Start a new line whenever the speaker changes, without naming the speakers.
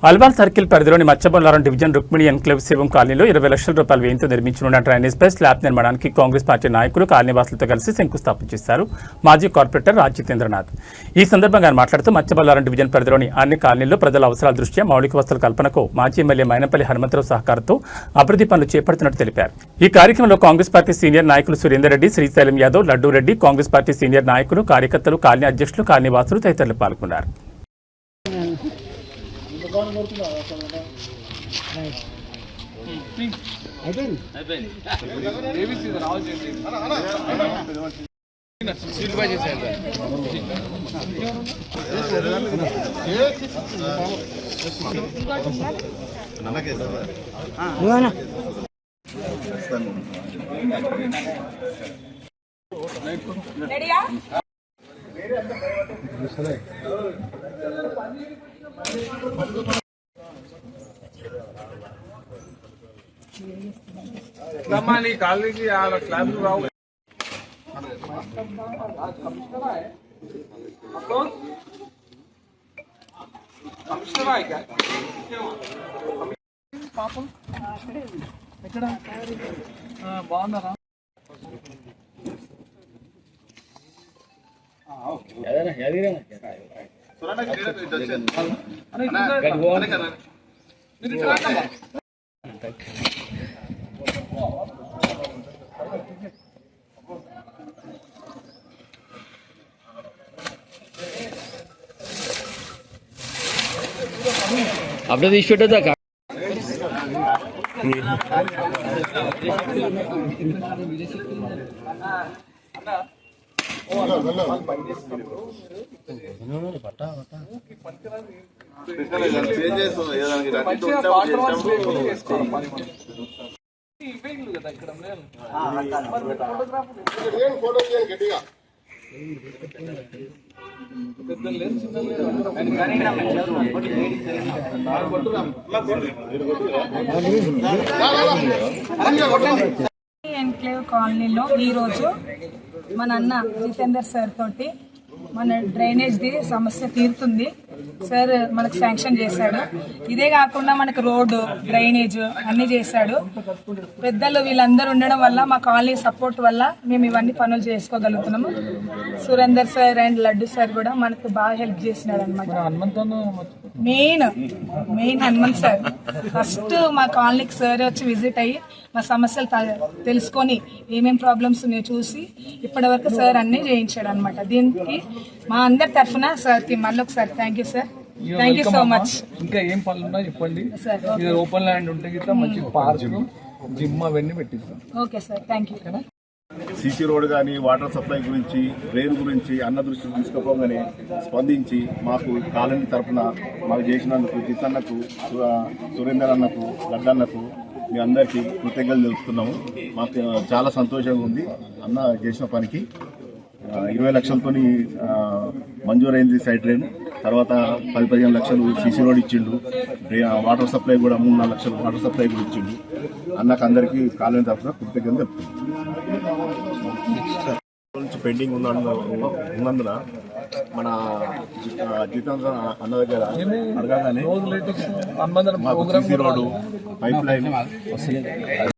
Alwal circle పరిధిలోని Machabollaram division Rukmini enclave శివం కాలనీలో 20 లక్షల రూపాయల వ్యయంతో నిర్మించనున్న డ్రైనేజ్పై స్లాబ్ నిర్మాణానికి కాంగ్రెస్ పార్టీ నాయకులు కాలనీవాసులతో కలిసి శంకుస్థాపన చేశారు మాజీ కార్పొరేటర్ రాజితేంద్రనాథ్. ఈ సందర్భంగా ఆయన మాట్లాడుతూ మచ్చబొల్లారం డివిజన్ పరిధిలోని అన్ని కాలనీల్లో ప్రజల అవసరాల దృష్ట్యా మౌలిక వసతుల కల్పనకు మాజీ ఎమ్మెల్యే మైనంపల్లి హనుమంతరావు సహకారంతో అభివృద్ధి పనులు చేపడుతున్నట్టు తెలిపారు. ఈ కార్యక్రమంలో కాంగ్రెస్ పార్టీ సీనియర్ నాయకులు సురేందర్ రెడ్డి, శ్రీశైలం యాదవ్, లడ్డూ రెడ్డి, కాంగ్రెస్ పార్టీ సీనియర్ నాయకులు, కార్యకర్తలు, కాలనీ అధ్యక్షులు, కాలనీవాసులు తదితరులు పాల్గొన్నారు.
कमाली काली की यार स्लैब लगाओ कमिश्नर है क्या पापम ఎక్కడ బాగున్నారా ఓకే యాదనా యాదిరేనా సురణ మీరు రాకమ్మా
आपने इश्यू था का
ఎన్క్లేవ్ కాలనీలో ఈరోజు మన అన్న జితేందర్ సార్ తోటి మన డ్రైనేజ్ది సమస్య తీరుతుంది. సార్ మనకు శాంక్షన్ చేశాడు. ఇదే కాకుండా మనకు రోడ్డు, డ్రైనేజ్ అన్నీ చేశాడు. పెద్దలు వీళ్ళందరూ ఉండడం వల్ల మా కాలనీ సపోర్ట్ వల్ల మేము ఇవన్నీ పనులు చేసుకోగలుగుతున్నాము. Surender sir and Laddu sir కూడా మనకు బాగా హెల్ప్ చేసినాడు అనమాట. మెయిన్ హనుమంత్ సార్ ఫస్ట్ మా కాలనీకి సార్ వచ్చి విజిట్ అయ్యి మా సమస్యలు తెలుసుకొని ఏమేం ప్రాబ్లమ్స్ ఉన్నాయో చూసి ఇప్పటివరకు సార్ అన్నీ చేయించాడు అనమాట. దీనికి మా అందరి తరఫున సార్కి మళ్ళీ ఒకసారి thank you sir. Thank you so much.
ఇంకా ఏం పనులు ఉన్నా చెప్పండి. ఓపెన్ ల్యాండ్ ఉంటే గిట్లా మంచి పార్క్, జిమ్ అవన్నీ పెట్టిస్తాం.
Okay sir, thank you.
CC road కానీ వాటర్ సప్లై గురించి, డ్రైన్ గురించి అన్న దృష్టికి తీసుకుపోగానే స్పందించి మాకు కాలనీ తరఫున మాకు చేసినందుకు జితన్నకు, సురేందర్ అన్నకు, లడ్డన్నకు మీ అందరికీ కృతజ్ఞతలు తెలుపుతున్నాము. మాకు చాలా సంతోషంగా ఉంది. అన్న చేసిన పనికి 20 లక్షలతో మంజూరైంది సైడ్ డ్రైన్. తర్వాత 10-15 లక్షలు సీసీ రోడ్ ఇచ్చిండు. వాటర్ సప్లై కూడా 3-4 లక్షలు వాటర్ సప్లై కూడా ఇచ్చిండు. అన్నకు అందరికీ కాలనీ తరఫున కృతజ్ఞతలు తెలుపుతున్నాం. పెండింగ్ ఉన్నందున మన జితేంద్ర అన్న దగ్గర అడగగానే మాకు సీసీ రోడ్డు, పైప్ లైన్